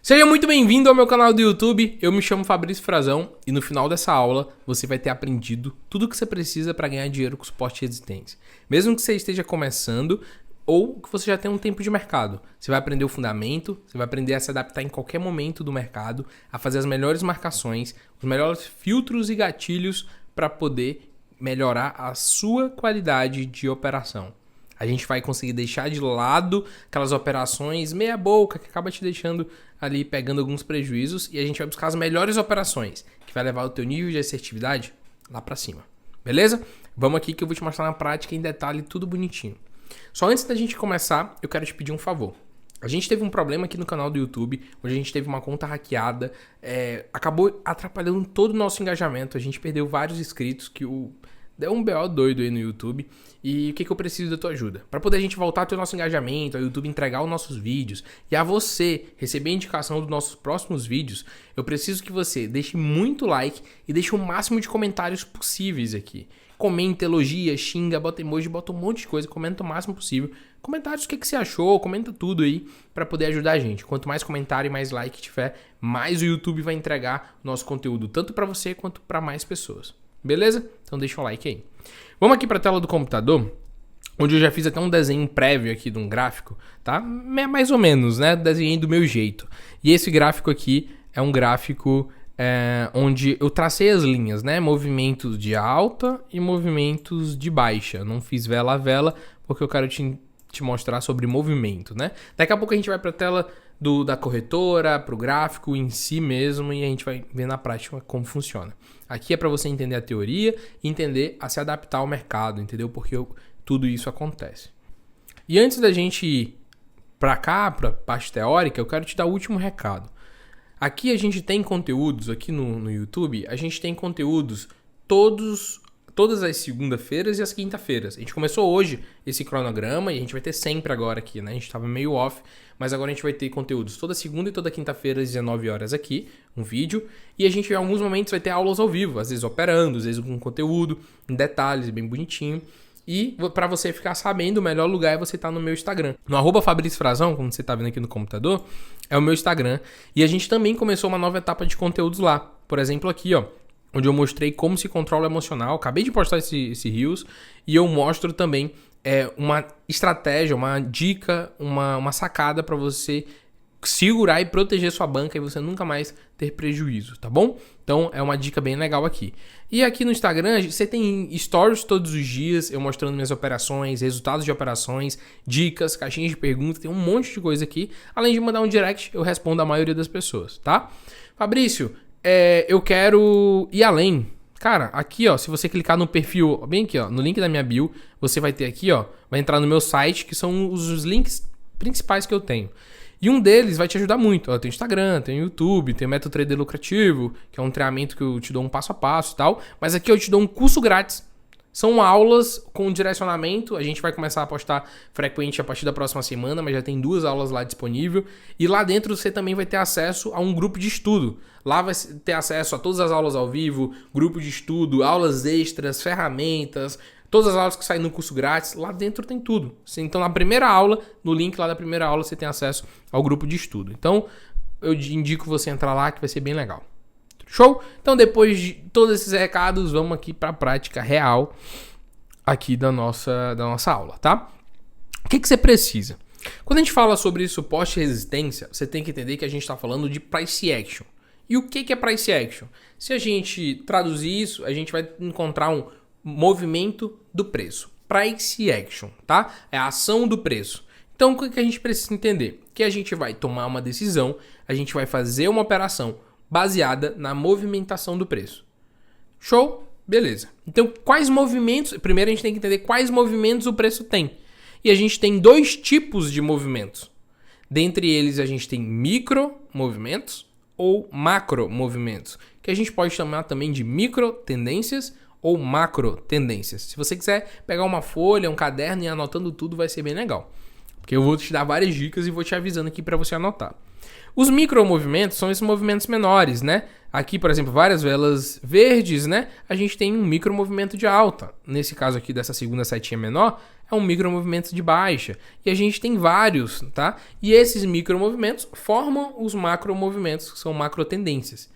Seja muito bem-vindo ao meu canal do YouTube, eu me chamo Fabrício Frazão e no final dessa aula você vai ter aprendido tudo o que você precisa para ganhar dinheiro com suporte e resistência. Mesmo que você esteja começando ou que você já tenha um tempo de mercado, você vai aprender o fundamento, você vai aprender a se adaptar em qualquer momento do mercado, a fazer as melhores marcações, os melhores filtros e gatilhos para poder melhorar a sua qualidade de operação. A gente vai conseguir deixar de lado aquelas operações meia boca que acaba te deixando ali pegando alguns prejuízos e a gente vai buscar as melhores operações que vai levar o teu nível de assertividade lá pra cima. Beleza? Vamos aqui que eu vou te mostrar na prática em detalhe tudo bonitinho. Só antes da gente começar, eu quero te pedir um favor. A gente teve um problema aqui no canal do YouTube, onde a gente teve uma conta hackeada, acabou atrapalhando todo o nosso engajamento, a gente perdeu vários inscritos que deu um BO doido aí no YouTube. E o que eu preciso da tua ajuda? Para poder a gente voltar a ter o nosso engajamento, ao YouTube entregar os nossos vídeos e a você receber a indicação dos nossos próximos vídeos, eu preciso que você deixe muito like e deixe o máximo de comentários possíveis aqui. Comenta, elogia, xinga, bota emoji, bota um monte de coisa, comenta o máximo possível. Comentários, o que você achou, comenta tudo aí para poder ajudar a gente. Quanto mais comentário e mais like tiver, mais o YouTube vai entregar o nosso conteúdo, tanto para você quanto para mais pessoas. Beleza? Então deixa o like aí. Vamos aqui para a tela do computador, onde eu já fiz até um desenho prévio aqui de um gráfico, tá? Mais ou menos, né? Desenhei do meu jeito. E esse gráfico aqui é um gráfico onde eu tracei as linhas, né? Movimentos de alta e movimentos de baixa. Eu não fiz vela a vela, porque eu quero te mostrar sobre movimento, né? Daqui a pouco a gente vai para a tela da corretora, para o gráfico em si mesmo e a gente vai ver na prática como funciona. Aqui é para você entender a teoria e entender a se adaptar ao mercado, entendeu? Porque tudo isso acontece. E antes da gente ir para cá, para a parte teórica, eu quero te dar o último recado. Aqui a gente tem conteúdos, aqui no YouTube, a gente tem conteúdos todas as segunda-feiras e as quinta-feiras. A gente começou hoje esse cronograma e a gente vai ter sempre agora aqui, né? A gente estava meio off, mas agora a gente vai ter conteúdos toda segunda e toda quinta-feira às 19 horas aqui, um vídeo. E a gente em alguns momentos vai ter aulas ao vivo, às vezes operando, às vezes com conteúdo, em detalhes, bem bonitinho. E para você ficar sabendo, o melhor lugar é você estar no meu Instagram. No @Fabrício Frazão, como você está vendo aqui no computador, é o meu Instagram. E a gente também começou uma nova etapa de conteúdos lá. Por exemplo, aqui, ó, onde eu mostrei como se controla o emocional. Acabei de postar esse Reels e eu mostro também uma estratégia, uma dica, uma sacada para você segurar e proteger sua banca e você nunca mais ter prejuízo, tá bom? Então é uma dica bem legal aqui. E aqui no Instagram você tem stories todos os dias, eu mostrando minhas operações, resultados de operações, dicas, caixinhas de perguntas, tem um monte de coisa aqui. Além de mandar um direct, eu respondo a maioria das pessoas, tá? Fabrício, eu quero ir além. Cara, aqui ó, se você clicar no perfil, bem aqui ó, no link da minha bio, você vai ter aqui ó, vai entrar no meu site, que são os links principais que eu tenho. E um deles vai te ajudar muito. Ó, tem Instagram, tem YouTube, tem o Método Trader Lucrativo, que é um treinamento que eu te dou um passo a passo e tal. Mas aqui eu te dou um curso grátis. São aulas com direcionamento, a gente vai começar a postar frequente a partir da próxima semana, mas já tem 2 aulas lá disponível. E lá dentro você também vai ter acesso a um grupo de estudo. Lá vai ter acesso a todas as aulas ao vivo, grupo de estudo, aulas extras, ferramentas, todas as aulas que saem no curso grátis. Lá dentro tem tudo. Então na primeira aula, no link lá da primeira aula, você tem acesso ao grupo de estudo. Então eu indico você entrar lá que vai ser bem legal. Show? Então depois de todos esses recados, vamos aqui para a prática real aqui da nossa aula, tá? O que você precisa? Quando a gente fala sobre suporte e resistência, você tem que entender que a gente está falando de price action. E o que é price action? Se a gente traduzir isso, a gente vai encontrar um movimento do preço. Price action, tá? É a ação do preço. Então o que a gente precisa entender? Que a gente vai tomar uma decisão, a gente vai fazer uma operação baseada na movimentação do preço. Show? Beleza. Então, quais movimentos... Primeiro, a gente tem que entender quais movimentos o preço tem. E a gente tem 2 tipos de movimentos. Dentre eles, a gente tem micro movimentos ou macro movimentos, que a gente pode chamar também de micro tendências ou macro tendências. Se você quiser pegar uma folha, um caderno e ir anotando tudo, vai ser bem legal. Porque eu vou te dar várias dicas e vou te avisando aqui para você anotar. Os micromovimentos são esses movimentos menores, né? Aqui, por exemplo, várias velas verdes, né? A gente tem um micromovimento de alta. Nesse caso aqui dessa segunda setinha menor, é um micromovimento de baixa. E a gente tem vários, tá? E esses micromovimentos formam os macromovimentos, que são macrotendências.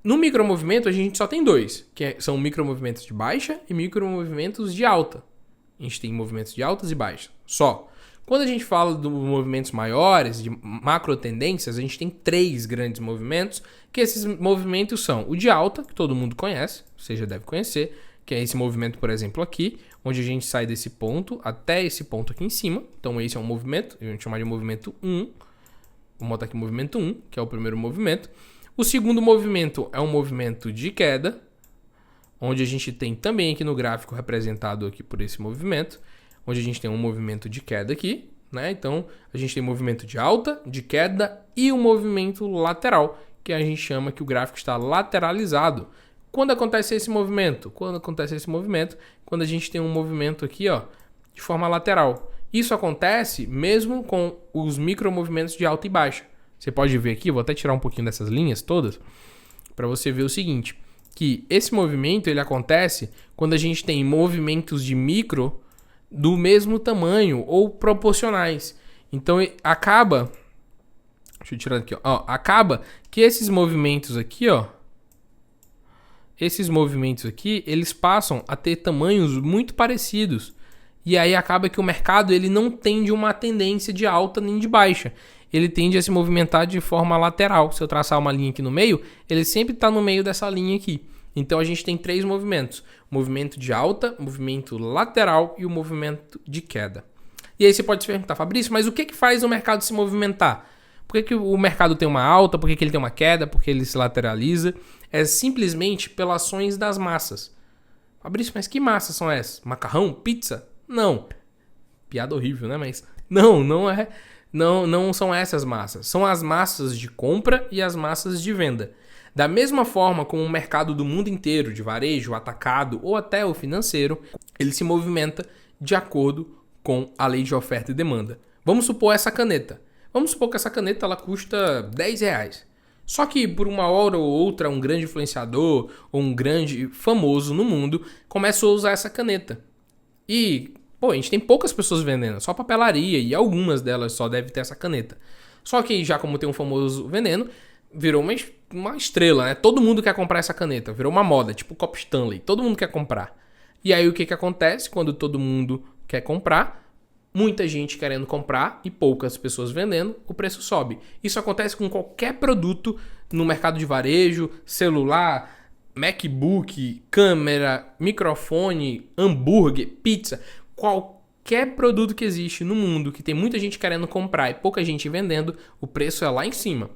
No micromovimento, a gente só tem dois, são micromovimentos de baixa e micromovimentos de alta. A gente tem movimentos de altas e baixas, só. Quando a gente fala dos movimentos maiores, de macrotendências, a gente tem 3 grandes movimentos, que esses movimentos são o de alta, que todo mundo conhece, você já deve conhecer, que é esse movimento, por exemplo, aqui, onde a gente sai desse ponto até esse ponto aqui em cima. Então esse é um movimento, a gente chama de movimento 1. Vou botar aqui movimento 1, que é o primeiro movimento. O segundo movimento é um movimento de queda, onde a gente tem também aqui no gráfico representado aqui por esse movimento, onde a gente tem um movimento de queda aqui, né? Então a gente tem movimento de alta, de queda e um movimento lateral, que a gente chama que o gráfico está lateralizado. Quando acontece esse movimento? Quando a gente tem um movimento aqui, ó, de forma lateral. Isso acontece mesmo com os micromovimentos de alta e baixa. Você pode ver aqui, vou até tirar um pouquinho dessas linhas todas, para você ver o seguinte, que esse movimento ele acontece quando a gente tem movimentos de micro do mesmo tamanho ou proporcionais. Então acaba, deixa eu tirar aqui, ó, acaba que esses movimentos aqui, ó, eles passam a ter tamanhos muito parecidos. E aí acaba que o mercado ele não tende uma tendência de alta nem de baixa. Ele tende a se movimentar de forma lateral. Se eu traçar uma linha aqui no meio, ele sempre está no meio dessa linha aqui. Então a gente tem 3 movimentos. Movimento de alta, movimento lateral e o movimento de queda. E aí você pode se perguntar, Fabrício, mas o que faz o mercado se movimentar? Por que o mercado tem uma alta? Por que ele tem uma queda? Por que ele se lateraliza? É simplesmente pelas ações das massas. Fabrício, mas que massas são essas? Macarrão? Pizza? Não. Piada horrível, né? Mas não é. Não são essas massas. São as massas de compra e as massas de venda. Da mesma forma como o mercado do mundo inteiro, de varejo, atacado ou até o financeiro, ele se movimenta de acordo com a lei de oferta e demanda. Vamos supor essa caneta. Vamos supor que essa caneta ela custa R$10. Só que por uma hora ou outra um grande influenciador ou um grande famoso no mundo começou a usar essa caneta. E, a gente tem poucas pessoas vendendo, só papelaria e algumas delas só devem ter essa caneta. Só que já como tem um famoso vendendo, virou uma estrela, né? Todo mundo quer comprar essa caneta, virou uma moda, tipo o Copo Stanley, todo mundo quer comprar. E aí o que acontece quando todo mundo quer comprar? Muita gente querendo comprar e poucas pessoas vendendo, o preço sobe. Isso acontece com qualquer produto no mercado de varejo, celular, MacBook, câmera, microfone, hambúrguer, pizza. Qualquer produto que existe no mundo que tem muita gente querendo comprar e pouca gente vendendo, o preço é lá em cima.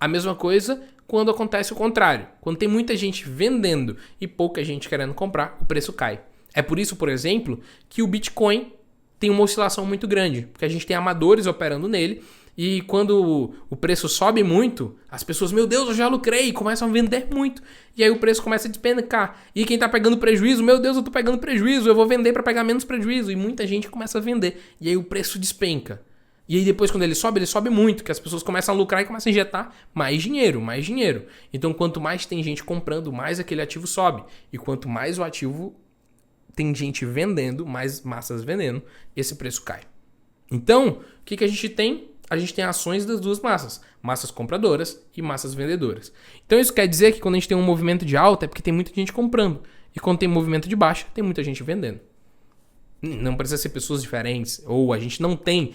A mesma coisa quando acontece o contrário. Quando tem muita gente vendendo e pouca gente querendo comprar, o preço cai. É por isso, por exemplo, que o Bitcoin tem uma oscilação muito grande, porque a gente tem amadores operando nele e quando o preço sobe muito, as pessoas, meu Deus, eu já lucrei, começam a vender muito. E aí o preço começa a despencar. E quem tá pegando prejuízo, meu Deus, eu tô pegando prejuízo, eu vou vender para pegar menos prejuízo. E muita gente começa a vender. E aí o preço despenca. E aí depois quando ele sobe muito, que as pessoas começam a lucrar e começam a injetar mais dinheiro. Então quanto mais tem gente comprando, mais aquele ativo sobe. E quanto mais o ativo tem gente vendendo, mais massas vendendo, esse preço cai. Então, o que a gente tem? A gente tem ações das duas massas. Massas compradoras e massas vendedoras. Então isso quer dizer que quando a gente tem um movimento de alta é porque tem muita gente comprando. E quando tem movimento de baixa, tem muita gente vendendo. Não precisa ser pessoas diferentes. Ou a gente não tem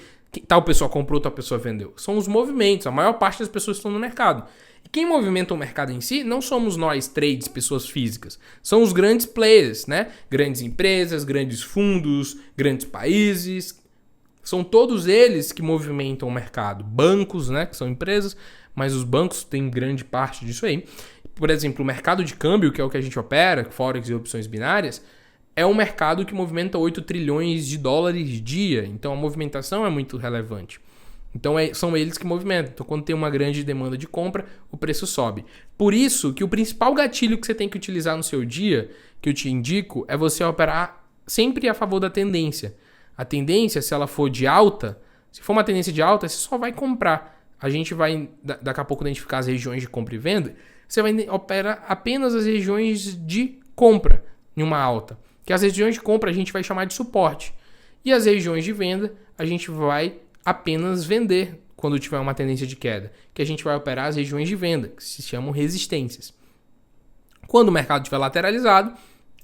tal pessoa comprou, tal pessoa vendeu. São os movimentos. A maior parte das pessoas estão no mercado. E quem movimenta o mercado em si não somos nós, trades, pessoas físicas. São os grandes players, né? Grandes empresas, grandes fundos, grandes países. São todos eles que movimentam o mercado. Bancos, né? Que são empresas, mas os bancos têm grande parte disso aí. Por exemplo, o mercado de câmbio, que é o que a gente opera, Forex e opções binárias, é um mercado que movimenta 8 trilhões de dólares dia. Então a movimentação é muito relevante. Então são eles que movimentam. Então quando tem uma grande demanda de compra, o preço sobe. Por isso que o principal gatilho que você tem que utilizar no seu dia, que eu te indico, é você operar sempre a favor da tendência. A tendência, se ela for de alta, se for uma tendência de alta, você só vai comprar. A gente vai daqui a pouco identificar as regiões de compra e venda. Você vai operar apenas as regiões de compra em uma alta. Que as regiões de compra a gente vai chamar de suporte. E as regiões de venda, a gente vai apenas vender quando tiver uma tendência de queda, que a gente vai operar as regiões de venda, que se chamam resistências. Quando o mercado estiver lateralizado,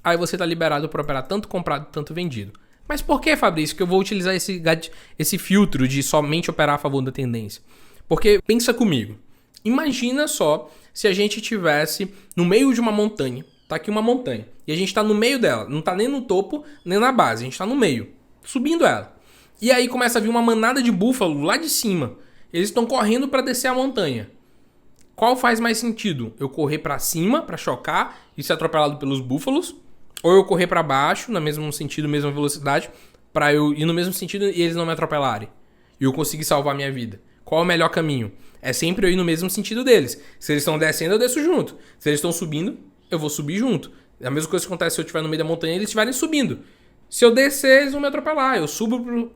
aí você está liberado para operar tanto comprado, tanto vendido. Mas por que, Fabrício, que eu vou utilizar esse filtro de somente operar a favor da tendência? Porque pensa comigo, imagina só se a gente estivesse no meio de uma montanha, tá aqui uma montanha, e a gente está no meio dela, não está nem no topo, nem na base, a gente está no meio, subindo ela. E aí começa a vir uma manada de búfalo lá de cima, eles estão correndo para descer a montanha. Qual faz mais sentido? Eu correr para cima, para chocar e ser atropelado pelos búfalos? Ou eu correr para baixo, no mesmo sentido, mesma velocidade, para eu ir no mesmo sentido e eles não me atropelarem? E eu conseguir salvar a minha vida? Qual é o melhor caminho? É sempre eu ir no mesmo sentido deles. Se eles estão descendo, eu desço junto. Se eles estão subindo, eu vou subir junto. A mesma coisa que acontece se eu estiver no meio da montanha e eles estiverem subindo. Se eu descer, eles vão me atropelar. Eu subo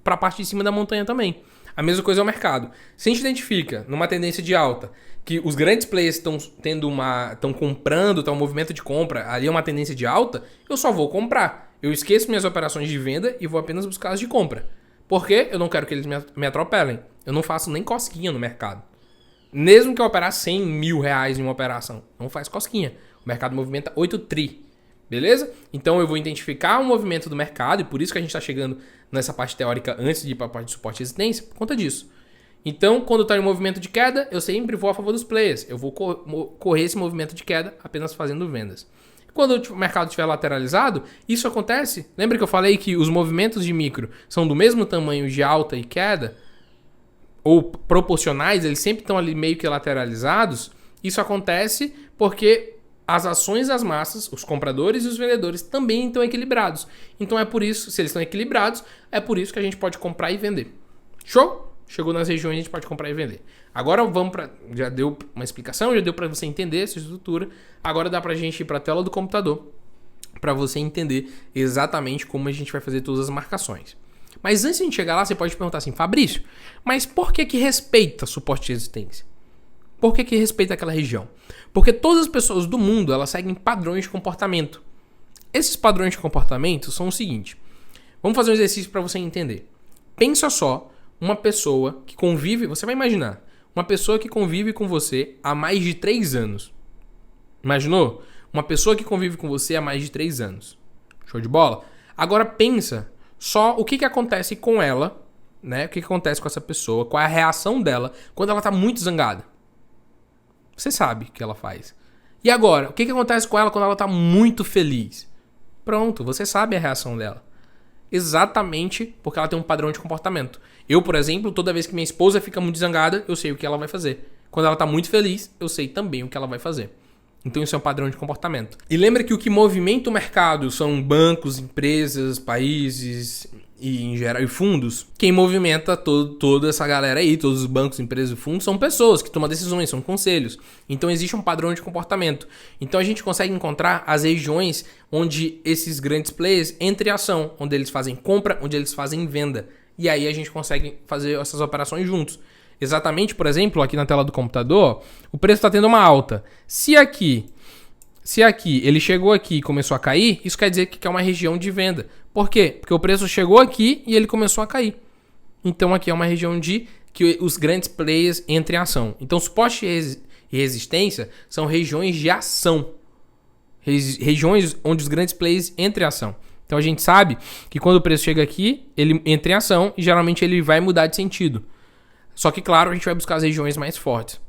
para a parte de cima da montanha também. A mesma coisa é o mercado. Se a gente identifica numa tendência de alta que os grandes players estão comprando, tá um movimento de compra, ali é uma tendência de alta, eu só vou comprar. Eu esqueço minhas operações de venda e vou apenas buscar as de compra. Por quê? Eu não quero que eles me atropelem. Eu não faço nem cosquinha no mercado. Mesmo que eu operar 100 mil reais em uma operação, não faz cosquinha. O mercado movimenta 8 tri. Beleza? Então eu vou identificar o movimento do mercado, e por isso que a gente está chegando nessa parte teórica antes de ir para a parte de suporte e resistência, por conta disso. Então, quando está em movimento de queda, eu sempre vou a favor dos players. Eu vou correr esse movimento de queda apenas fazendo vendas. Quando o mercado estiver lateralizado, isso acontece. Lembra que eu falei que os movimentos de micro são do mesmo tamanho de alta e queda? Ou proporcionais, eles sempre estão ali meio que lateralizados. Isso acontece porque as ações das massas, os compradores e os vendedores também estão equilibrados. Então é por isso, se eles estão equilibrados, é por isso que a gente pode comprar e vender. Show? Chegou nas regiões, a gente pode comprar e vender. Agora vamos para... Já deu uma explicação, já deu para você entender essa estrutura. Agora dá para a gente ir para a tela do computador para você entender exatamente como a gente vai fazer todas as marcações. Mas antes de a gente chegar lá, você pode perguntar assim, Fabrício, mas por que respeita suporte e resistência? Por que respeita aquela região? Porque todas as pessoas do mundo, elas seguem padrões de comportamento. Esses padrões de comportamento são o seguinte. Vamos fazer um exercício para você entender. Pensa só uma pessoa que convive... Você vai imaginar. Uma pessoa que convive com você há mais de 3 anos. Imaginou? Uma pessoa que convive com você há mais de 3 anos. Show de bola? Agora pensa só o que acontece com ela, né? O que acontece com essa pessoa, qual é a reação dela quando ela está muito zangada. Você sabe o que ela faz. E agora, o que acontece com ela quando ela está muito feliz? Pronto, você sabe a reação dela. Exatamente porque ela tem um padrão de comportamento. Eu, por exemplo, toda vez que minha esposa fica muito zangada, eu sei o que ela vai fazer. Quando ela está muito feliz, eu sei também o que ela vai fazer. Então isso é um padrão de comportamento. E lembra que o que movimenta o mercado são bancos, empresas, países e em geral e fundos. Quem movimenta toda essa galera aí, todos os bancos, empresas e fundos, são pessoas que tomam decisões, são conselhos. Então existe um padrão de comportamento. Então a gente consegue encontrar as regiões onde esses grandes players entram em ação, onde eles fazem compra, onde eles fazem venda. E aí a gente consegue fazer essas operações juntos. Exatamente, por exemplo, aqui na tela do computador, o preço está tendo uma alta. Se aqui ele chegou aqui e começou a cair, isso quer dizer que é uma região de venda. Por quê? Porque o preço chegou aqui e ele começou a cair. Então aqui é uma região de que os grandes players entrem em ação. Então suporte e resistência são regiões de ação. Regiões onde os grandes players entrem em ação. Então a gente sabe que quando o preço chega aqui, ele entra em ação e geralmente ele vai mudar de sentido. Só que, claro, a gente vai buscar as regiões mais fortes.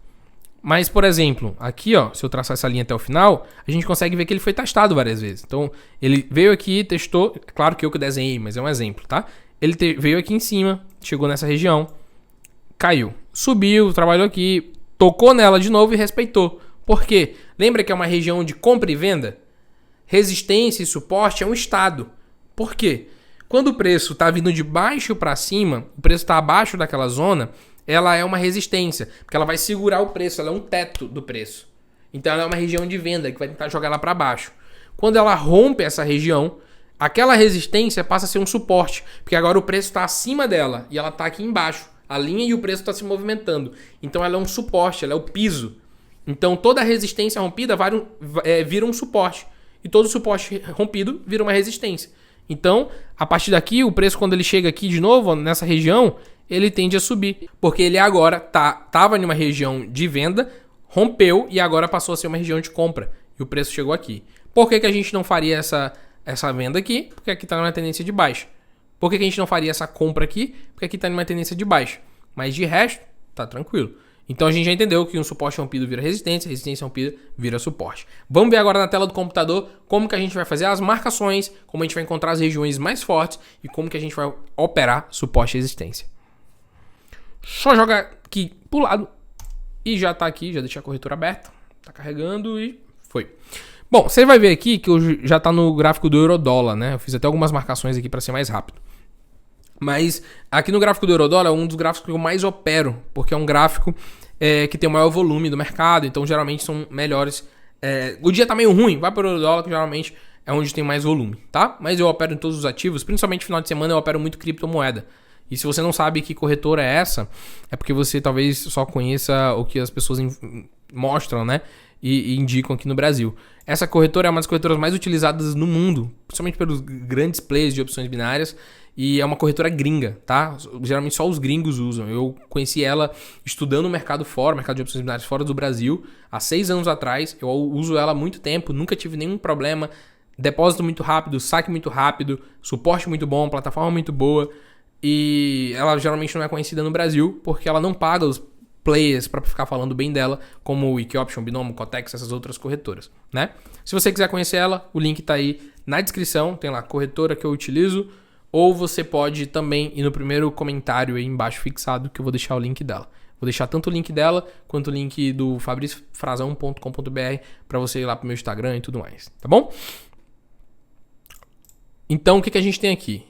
Mas, por exemplo, aqui, ó, se eu traçar essa linha até o final, a gente consegue ver que ele foi testado várias vezes. Então, ele veio aqui, testou, claro que eu que desenhei, mas é um exemplo, tá? Ele veio aqui em cima, chegou nessa região, caiu, subiu, trabalhou aqui, tocou nela de novo e respeitou. Por quê? Lembra que é uma região de compra e venda? Resistência e suporte é um estado. Por quê? Quando o preço está vindo de baixo para cima, o preço está abaixo daquela zona, ela é uma resistência, porque ela vai segurar o preço, ela é um teto do preço. Então ela é uma região de venda que vai tentar jogar ela para baixo. Quando ela rompe essa região, aquela resistência passa a ser um suporte, porque agora o preço está acima dela e ela está aqui embaixo. A linha e o preço está se movimentando. Então ela é um suporte, ela é o piso. Então toda resistência rompida vira um suporte. E todo suporte rompido vira uma resistência. Então, a partir daqui, o preço quando ele chega aqui de novo, nessa região, ele tende a subir. Porque ele agora tava em uma região de venda, rompeu e agora passou a ser uma região de compra. E o preço chegou aqui. Por que a gente não faria essa venda aqui? Porque aqui está numa tendência de baixa. Por que a gente não faria essa compra aqui? Porque aqui está numa tendência de baixa. Mas de resto, tá tranquilo. Então a gente já entendeu que um suporte rompido vira resistência, resistência rompida vira suporte. Vamos ver agora na tela do computador como que a gente vai fazer as marcações, como a gente vai encontrar as regiões mais fortes e como que a gente vai operar suporte e resistência. Só jogar aqui pro lado e já tá aqui, já deixei a corretora aberta, tá carregando e foi. Bom, você vai ver aqui que eu já tá no gráfico do euro-dólar, né? Eu fiz até algumas marcações aqui para ser mais rápido. Mas aqui no gráfico do euro-dólar é um dos gráficos que eu mais opero, porque é um gráfico que tem o maior volume do mercado, então geralmente são melhores. O dia tá meio ruim, vai para o euro-dólar, que geralmente é onde tem mais volume, tá? Mas eu opero em todos os ativos, principalmente no final de semana eu opero muito criptomoeda. E se você não sabe que corretora é essa, é porque você talvez só conheça o que as pessoas mostram, né? E indicam aqui no Brasil. Essa corretora é uma das corretoras mais utilizadas no mundo, principalmente pelos grandes players de opções binárias, e é uma corretora gringa, tá? Geralmente só os gringos usam. Eu conheci ela estudando o mercado fora, o mercado de opções binárias fora do Brasil, há 6 anos atrás. Eu uso ela há muito tempo, nunca tive nenhum problema. Depósito muito rápido, saque muito rápido, suporte muito bom, plataforma muito boa. E ela geralmente não é conhecida no Brasil porque ela não paga os players para ficar falando bem dela, como o Equioption, Binomo, Cotex, essas outras corretoras, né? Se você quiser conhecer ela, o link tá aí na descrição, tem lá a corretora que eu utilizo, ou você pode também ir no primeiro comentário aí embaixo fixado que eu vou deixar o link dela. Vou deixar tanto o link dela quanto o link do fabriciofrazão.com.br para você ir lá pro meu Instagram e tudo mais, tá bom? Então, o que a gente tem aqui?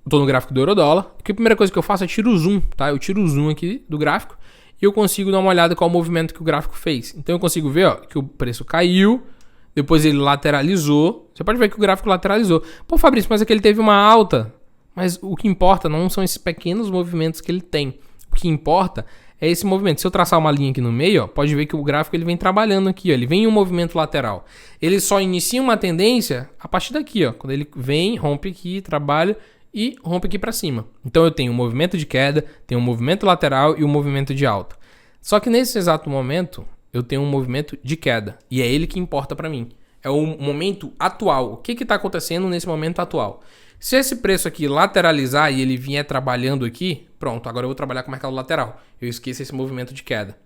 Estou no gráfico do euro-dólar. A primeira coisa que eu faço é tiro o zoom, tá? Eu tiro o zoom aqui do gráfico e eu consigo dar uma olhada qual o movimento que o gráfico fez. Então eu consigo ver, ó, que o preço caiu, depois ele lateralizou. Você pode ver que o gráfico lateralizou. Pô, Fabrício, mas é que ele teve uma alta. Mas o que importa não são esses pequenos movimentos que ele tem. O que importa é esse movimento. Se eu traçar uma linha aqui no meio, ó, pode ver que o gráfico ele vem trabalhando aqui, ó, ele vem em um movimento lateral. Ele só inicia uma tendência a partir daqui, ó, quando ele vem, rompe aqui, trabalha e rompe aqui para cima. Então eu tenho um movimento de queda, tenho um movimento lateral e um movimento de alta. Só que nesse exato momento eu tenho um movimento de queda e é ele que importa para mim. É o momento atual. O que está acontecendo nesse momento atual? Se esse preço aqui lateralizar e ele vier trabalhando aqui, pronto, agora eu vou trabalhar com o mercado lateral. Eu esqueço esse movimento de queda.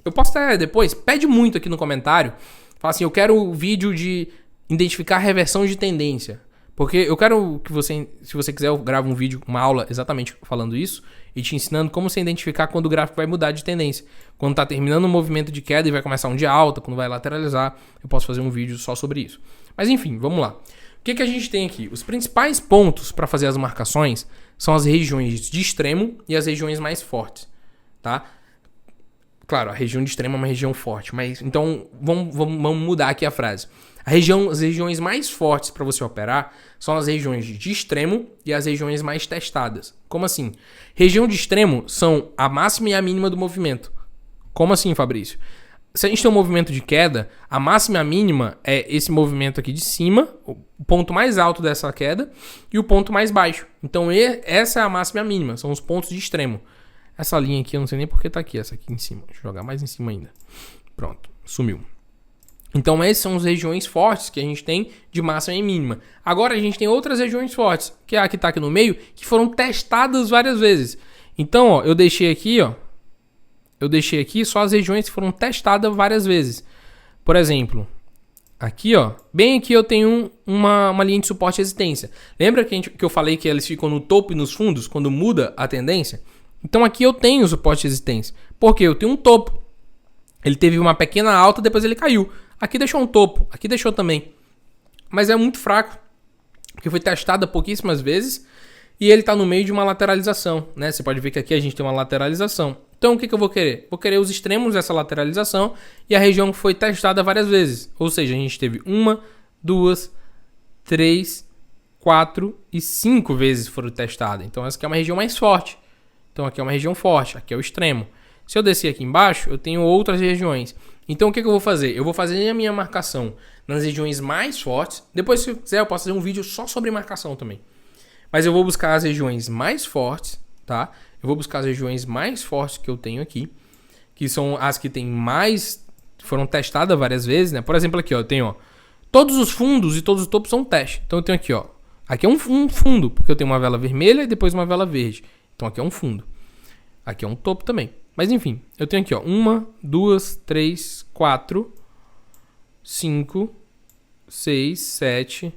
Eu posso até depois, pede muito aqui no comentário, fala assim, eu quero o vídeo de identificar reversão de tendência. Porque eu quero que você, se você quiser, eu gravo um vídeo, uma aula exatamente falando isso e te ensinando como você identificar quando o gráfico vai mudar de tendência. Quando está terminando um movimento de queda e vai começar um de alta, quando vai lateralizar, eu posso fazer um vídeo só sobre isso. Mas enfim, vamos lá. O que a gente tem aqui? Os principais pontos para fazer as marcações são as regiões de extremo e as regiões mais fortes, tá? Claro, a região de extremo é uma região forte, mas então vamos mudar aqui a frase. As regiões mais fortes para você operar são as regiões de extremo e as regiões mais testadas. Como assim? Região de extremo são a máxima e a mínima do movimento. Como assim, Fabrício? Se a gente tem um movimento de queda, a máxima e a mínima é esse movimento aqui de cima, o ponto mais alto dessa queda, e o ponto mais baixo. Então essa é a máxima e a mínima, são os pontos de extremo. Essa linha aqui, eu não sei nem porque tá aqui, essa aqui em cima. Deixa eu jogar mais em cima ainda. Pronto, sumiu. Então essas são as regiões fortes que a gente tem de máxima e mínima. Agora a gente tem outras regiões fortes, que é a que está aqui no meio, que foram testadas várias vezes. Então, ó, eu deixei aqui só as regiões que foram testadas várias vezes. Por exemplo, aqui, ó, bem aqui eu tenho uma linha de suporte e resistência. Lembra que eu falei que eles ficam no topo e nos fundos quando muda a tendência? Então aqui eu tenho suporte e resistência. Por quê? Eu tenho um topo. Ele teve uma pequena alta, depois ele caiu. Aqui deixou um topo, aqui deixou também. Mas é muito fraco, porque foi testada pouquíssimas vezes e ele está no meio de uma lateralização, né? Você pode ver que aqui a gente tem uma lateralização. Então o que eu vou querer? Vou querer os extremos dessa lateralização e a região que foi testada várias vezes. Ou seja, a gente teve 1, 2, 3, 4 e 5 vezes foram testadas. Então essa aqui é uma região mais forte. Então aqui é uma região forte, aqui é o extremo. Se eu descer aqui embaixo, eu tenho outras regiões. Então o que eu vou fazer? Eu vou fazer a minha marcação nas regiões mais fortes. Depois, se eu quiser, eu posso fazer um vídeo só sobre marcação também. Mas eu vou buscar as regiões mais fortes, tá? Eu vou buscar as regiões mais fortes que eu tenho aqui, que são as que tem mais, foram testadas várias vezes, né? Por exemplo, aqui, ó, eu tenho, ó, todos os fundos e todos os topos são teste. Então eu tenho aqui, ó, aqui é um fundo, porque eu tenho uma vela vermelha e depois uma vela verde. Então aqui é um fundo. Aqui é um topo também. Mas enfim, eu tenho aqui, ó, 1, 2, 3, 4, 5, 6, 7,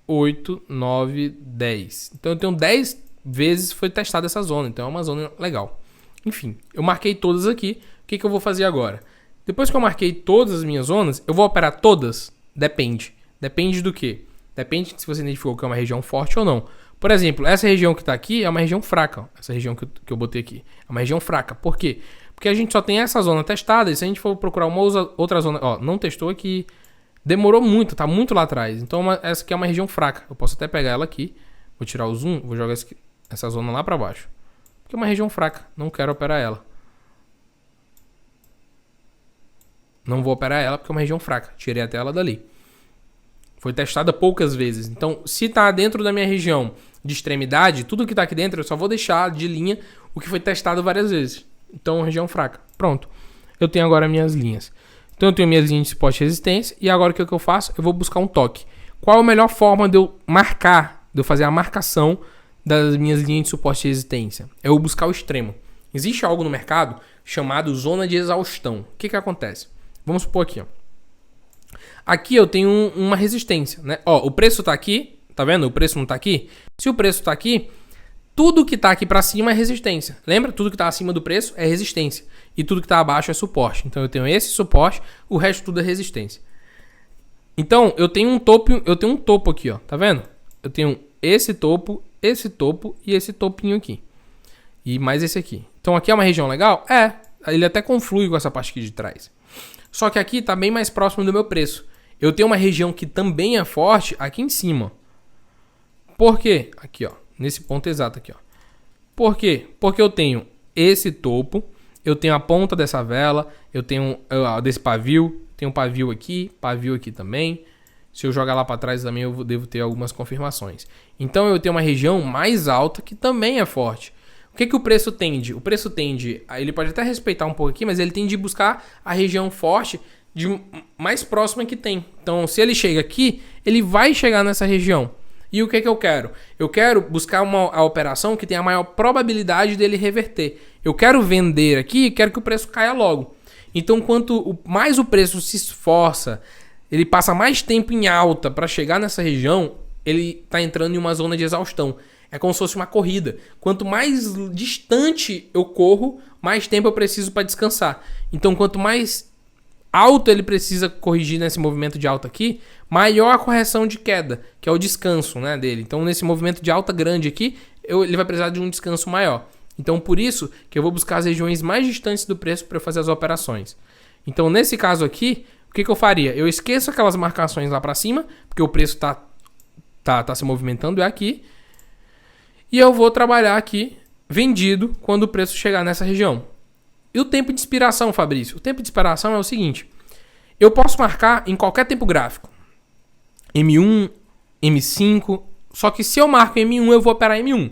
8, 9, 10. Então eu tenho 10 vezes foi testada essa zona. Então é uma zona legal. Enfim, eu marquei todas aqui. O que eu vou fazer agora? Depois que eu marquei todas as minhas zonas, eu vou operar todas? Depende. Depende do quê? Depende se você identificou que é uma região forte ou não. Por exemplo, essa região que está aqui é uma região fraca. Ó. Essa região que eu botei aqui é uma região fraca. Por quê? Porque a gente só tem essa zona testada. E se a gente for procurar uma outra zona... Ó, não testou aqui. Demorou muito, tá muito lá atrás. Então essa aqui é uma região fraca. Eu posso até pegar ela aqui. Vou tirar o zoom. Vou jogar essa zona lá para baixo. Porque é uma região fraca. Não quero operar ela. Não vou operar ela porque é uma região fraca. Tirei até ela dali. Foi testada poucas vezes. Então, se está dentro da minha região de extremidade, tudo que está aqui dentro, eu só vou deixar de linha o que foi testado várias vezes. Então, região fraca. Pronto. Eu tenho agora minhas linhas. Então, eu tenho minhas linhas de suporte e resistência. E agora, o que eu faço? Eu vou buscar um toque. Qual a melhor forma de eu marcar, de eu fazer a marcação das minhas linhas de suporte e resistência? Eu vou buscar o extremo. Existe algo no mercado chamado zona de exaustão. O que acontece? Vamos supor aqui, ó. Aqui eu tenho uma resistência, né? Ó, o preço tá aqui, tá vendo? O preço não tá aqui. Se o preço tá aqui, tudo que tá aqui para cima é resistência. Lembra? Tudo que tá acima do preço é resistência. E tudo que tá abaixo é suporte. Então eu tenho esse suporte, o resto tudo é resistência. Então eu tenho um topo aqui, ó. Tá vendo? Eu tenho esse topo e esse topinho aqui. E mais esse aqui. Então aqui é uma região legal? É. Ele até conflui com essa parte aqui de trás. Só que aqui tá bem mais próximo do meu preço. Eu tenho uma região que também é forte aqui em cima. Por quê? Aqui, ó. Nesse ponto exato aqui, ó. Por quê? Porque eu tenho esse topo, eu tenho a ponta dessa vela, eu tenho desse pavio, tem um pavio aqui também. Se eu jogar lá para trás também eu devo ter algumas confirmações. Então eu tenho uma região mais alta que também é forte. O que o preço tende? O preço tende, ele pode até respeitar um pouco aqui, mas ele tende a buscar a região forte mais próxima que tem. Então, se ele chega aqui, ele vai chegar nessa região. E o que eu quero? Eu quero buscar a operação que tem a maior probabilidade dele reverter. Eu quero vender aqui e quero que o preço caia logo. Então, quanto mais o preço se esforça, ele passa mais tempo em alta para chegar nessa região, ele está entrando em uma zona de exaustão. É como se fosse uma corrida. Quanto mais distante eu corro, mais tempo eu preciso para descansar. Então, quanto mais alto ele precisa corrigir nesse movimento de alta aqui, maior a correção de queda, que é o descanso, né, dele. Então, nesse movimento de alta grande aqui, ele vai precisar de um descanso maior. Então, por isso que eu vou buscar as regiões mais distantes do preço para eu fazer as operações. Então, nesse caso aqui, o que eu faria? Eu esqueço aquelas marcações lá para cima, porque o preço tá se movimentando, é aqui. E eu vou trabalhar aqui vendido quando o preço chegar nessa região. E o tempo de expiração, Fabrício? O tempo de expiração é o seguinte. Eu posso marcar em qualquer tempo gráfico. M1, M5. Só que se eu marco M1, eu vou operar M1.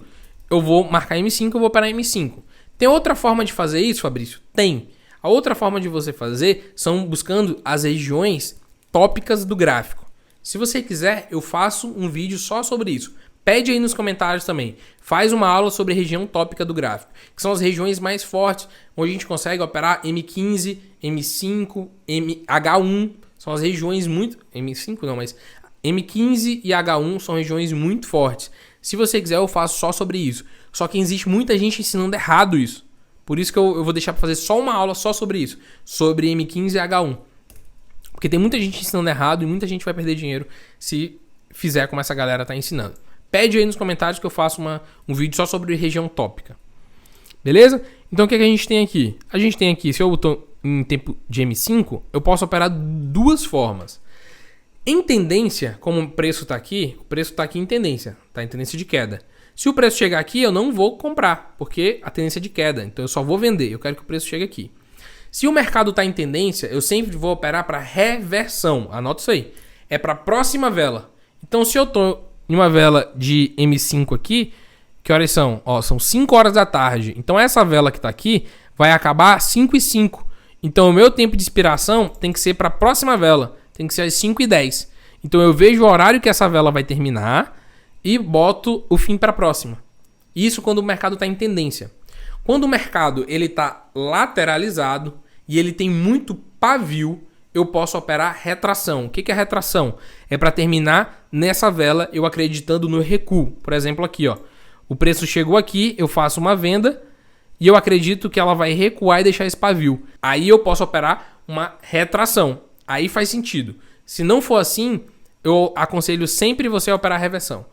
Eu vou marcar M5, eu vou operar M5. Tem outra forma de fazer isso, Fabrício? Tem. A outra forma de você fazer são buscando as regiões tópicas do gráfico. Se você quiser, eu faço um vídeo só sobre isso. Pede aí nos comentários também. Faz uma aula sobre região tópica do gráfico, que são as regiões mais fortes, onde a gente consegue operar M15, M5, H1. São as regiões muito... M5 não, mas M15 e H1 são regiões muito fortes. Se você quiser, eu faço só sobre isso. Só que existe muita gente ensinando errado isso. Por isso que eu vou deixar para fazer só uma aula só sobre isso. Sobre M15 e H1. Porque tem muita gente ensinando errado e muita gente vai perder dinheiro se fizer como essa galera tá ensinando. Pede aí nos comentários que eu faço um vídeo só sobre região tópica. Beleza? Então o que a gente tem aqui? A gente tem aqui, se eu botar em tempo de M5, eu posso operar duas formas. Em tendência, como o preço está aqui em tendência. Está em tendência de queda. Se o preço chegar aqui, eu não vou comprar, porque a tendência é de queda. Então eu só vou vender. Eu quero que o preço chegue aqui. Se o mercado está em tendência, eu sempre vou operar para reversão. Anota isso aí. É para a próxima vela. Então, se eu estou em uma vela de M5 aqui, que horas são? Ó, são 5 horas da tarde. Então, essa vela que está aqui vai acabar às 5h05. Então, o meu tempo de expiração tem que ser para a próxima vela. Tem que ser às 5h10. Então, eu vejo o horário que essa vela vai terminar e boto o fim para a próxima. Isso quando o mercado está em tendência. Quando o mercado está lateralizado e ele tem muito pavio, eu posso operar retração. O que é retração? É para terminar nessa vela eu acreditando no recuo. Por exemplo, aqui, ó, o preço chegou aqui, eu faço uma venda e eu acredito que ela vai recuar e deixar esse pavio. Aí eu posso operar uma retração. Aí faz sentido. Se não for assim, eu aconselho sempre você a operar reversão.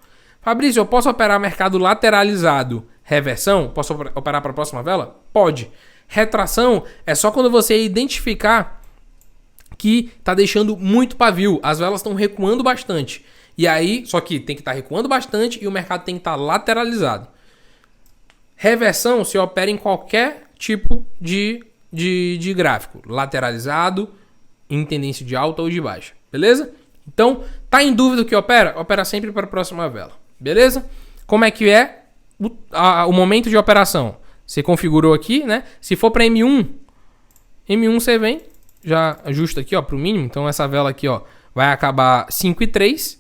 Fabrício, eu posso operar mercado lateralizado reversão? Posso operar para a próxima vela? Pode. Retração é só quando você identificar que está deixando muito pavio. As velas estão recuando bastante. E aí, só que tem que estar recuando bastante e o mercado tem que estar lateralizado. Reversão se opera em qualquer tipo de gráfico. Lateralizado, em tendência de alta ou de baixa. Beleza? Então, tá em dúvida do que opera? Opera sempre para a próxima vela. Beleza? Como é que é o momento de operação? Você configurou aqui, né? Se for para M1 você vem, já ajusta aqui, ó, para o mínimo. Então, essa vela aqui, ó, vai acabar 5h03.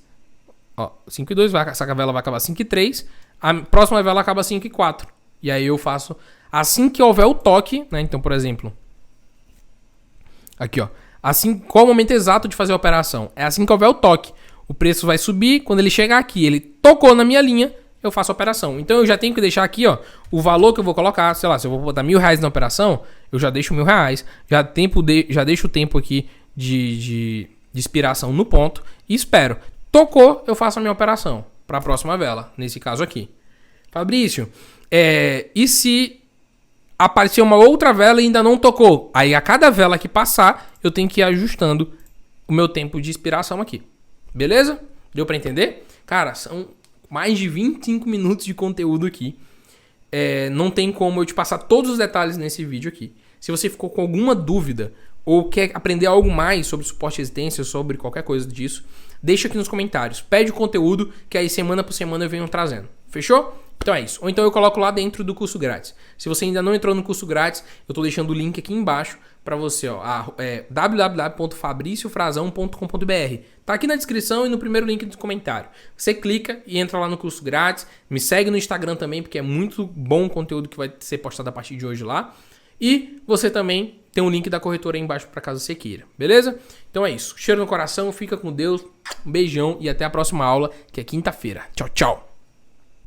Ó, 5h02, essa vela vai acabar 5h03. A próxima vela acaba 5h04. E aí eu faço assim que houver o toque, né? Então, por exemplo, aqui, ó. Assim, qual o momento exato de fazer a operação? É assim que houver o toque. O preço vai subir, quando ele chegar aqui, ele tocou na minha linha, eu faço a operação. Então eu já tenho que deixar aqui, ó, o valor que eu vou colocar. Sei lá, se eu vou botar R$1.000 na operação, eu já deixo R$1.000. Já deixo o tempo aqui de expiração no ponto e espero. Tocou, eu faço a minha operação para a próxima vela, nesse caso aqui. Fabrício, e se aparecer uma outra vela e ainda não tocou? Aí a cada vela que passar, eu tenho que ir ajustando o meu tempo de expiração aqui. Beleza? Deu para entender? Cara, são mais de 25 minutos de conteúdo aqui. Não tem como eu te passar todos os detalhes nesse vídeo aqui. Se você ficou com alguma dúvida ou quer aprender algo mais sobre suporte e resistência, sobre qualquer coisa disso, deixa aqui nos comentários. Pede o conteúdo que aí semana por semana eu venho trazendo. Fechou? Então é isso. Ou então eu coloco lá dentro do curso grátis. Se você ainda não entrou no curso grátis, eu estou deixando o link aqui embaixo para você, ó, www.fabriciofrazão.com.br. Tá aqui na descrição e no primeiro link do comentário. Você clica e entra lá no curso grátis. Me segue no Instagram também, porque é muito bom o conteúdo que vai ser postado a partir de hoje lá. E você também tem um link da corretora aí embaixo para caso você queira. Beleza? Então é isso. Cheiro no coração, fica com Deus. Um beijão e até a próxima aula, que é quinta-feira. Tchau, tchau.